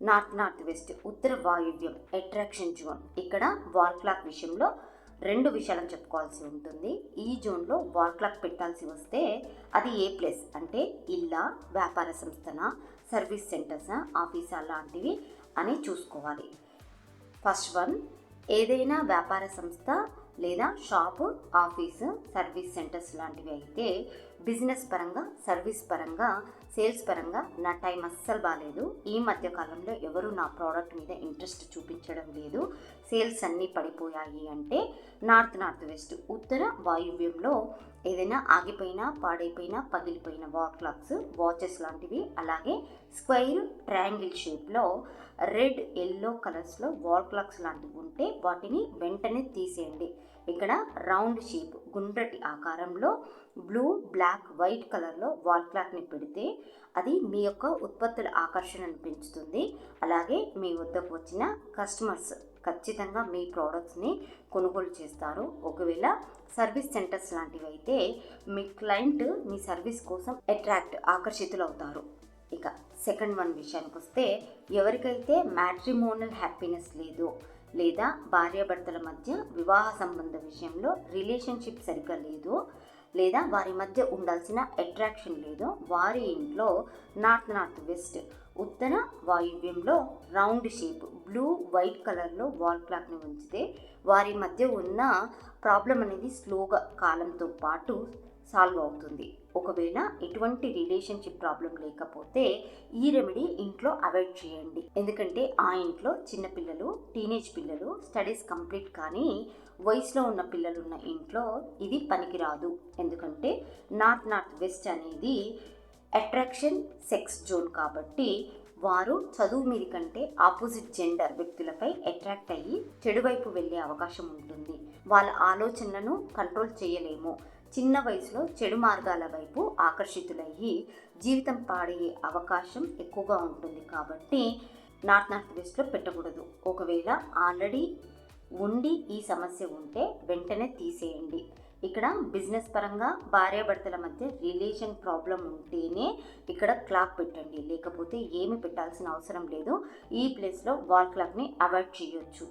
North west ఉత్తర వాయువ్యం attraction zone. ఇక్కడ wall clock విషయంలో రెండు విషయాలను చెప్పుకోవాల్సి ఉంటుంది. ఈ జోన్లో వాల్ క్లాక్ పెట్టాల్సి వస్తే అది ఏ ప్లేస్ అంటే ఇల్లా, వ్యాపార సంస్థన, సర్వీస్ సెంటర్సా, ఆఫీసా లాంటివి అని చూసుకోవాలి. ఫస్ట్ వన్, ఏదైనా వ్యాపార సంస్థ లేదా షాపు, ఆఫీసు, సర్వీస్ సెంటర్స్ లాంటివి అయితే బిజినెస్ పరంగా, సర్వీస్ పరంగా, సేల్స్ పరంగా నా టైం అస్సలు బాగాలేదు. ఈ మధ్య కాలంలో ఎవరు నా ప్రోడక్ట్ మీద ఇంట్రెస్ట్ చూపించడం లేదు, సేల్స్ అన్నీ పడిపోయాయి అంటే నార్త్ వెస్ట్ ఉత్తర వాయువ్యంలో ఏదైనా ఆగిపోయిన, పాడైపోయిన, పగిలిపోయిన వాల్ క్లాక్స్, వాచెస్ లాంటివి, అలాగే స్క్వైర్, ట్రయాంగిల్ షేప్లో రెడ్, ఎల్లో కలర్స్లో వాల్ క్లాక్స్ లాంటివి ఉంటే వాటిని వెంటనే తీసేయండి. ఇక్కడ రౌండ్ షేప్, గుండ్రటి ఆకారంలో బ్లూ, బ్లాక్, వైట్ కలర్లో వాల్ క్లాక్ని పెడితే అది మీ యొక్క ఉత్పత్తుల ఆకర్షణను పెంచుతుంది. అలాగే మీ వద్దకు వచ్చిన కస్టమర్స్ ఖచ్చితంగా మీ ప్రోడక్ట్స్ని కొనుగోలు చేస్తారు. ఒకవేళ సర్వీస్ సెంటర్స్ లాంటివి అయితే మీ క్లయింట్ మీ సర్వీస్ కోసం ఆకర్షితులు అవుతారు. ఇక సెకండ్ వన్ విషయానికి వస్తే, ఎవరికైతే మ్యాట్రిమోనల్ హ్యాపీనెస్ లేదో లేదా భార్యాభర్తల మధ్య వివాహ సంబంధ విషయంలో రిలేషన్షిప్ సరిగ్గా లేదో లేదా వారి మధ్య ఉండాల్సిన అట్రాక్షన్ లేదో వారి ఇంట్లో నార్త్ వెస్ట్ ఉత్తర వాయువ్యంలో రౌండ్ షేప్ బ్లూ, వైట్ కలర్లో వాల్ క్లాక్ని ఉంచితే వారి మధ్య ఉన్న ప్రాబ్లం అనేది స్లోగా కాలంతో పాటు సాల్వ్ అవుతుంది. ఒకవేళ ఎటువంటి రిలేషన్షిప్ ప్రాబ్లం లేకపోతే ఈ రెమెడీ ఇంట్లో అవాయిడ్ చేయండి. ఎందుకంటే ఆ ఇంట్లో చిన్నపిల్లలు, టీనేజ్ పిల్లలు, స్టడీస్ కంప్లీట్ కానీ వయసులో ఉన్న పిల్లలు ఉన్న ఇంట్లో ఇది పనికిరాదు. ఎందుకంటే నార్త్ వెస్ట్ అనేది అట్రాక్షన్ సెక్స్ జోన్ కాబట్టి వారు చదువు మీద కంటే ఆపోజిట్ జెండర్ వ్యక్తులపై అట్రాక్ట్ అయ్యి చెడు వైపు వెళ్ళే అవకాశం ఉంటుంది. వాళ్ళ ఆలోచనలను కంట్రోల్ చేయలేము. చిన్న వయసులో చెడు మార్గాల వైపు ఆకర్షితులయ్యి జీవితం పాడయ్యే అవకాశం ఎక్కువగా ఉంటుంది. కాబట్టి నార్త్ వెస్ట్లో పెట్టకూడదు. ఒకవేళ ఆల్రెడీ ఉండి ఈ సమస్య ఉంటే వెంటనే తీసేయండి. ఇక్కడ బిజినెస్ పరంగా భార్యాభర్తల మధ్య రిలేషన్ ప్రాబ్లం ఉంటేనే ఇక్కడ క్లాక్ పెట్టండి, లేకపోతే ఏమి పెట్టాల్సిన అవసరం లేదు. ఈ ప్లేస్లో వాల్ క్లాక్ని అవాయిడ్ చేయొచ్చు.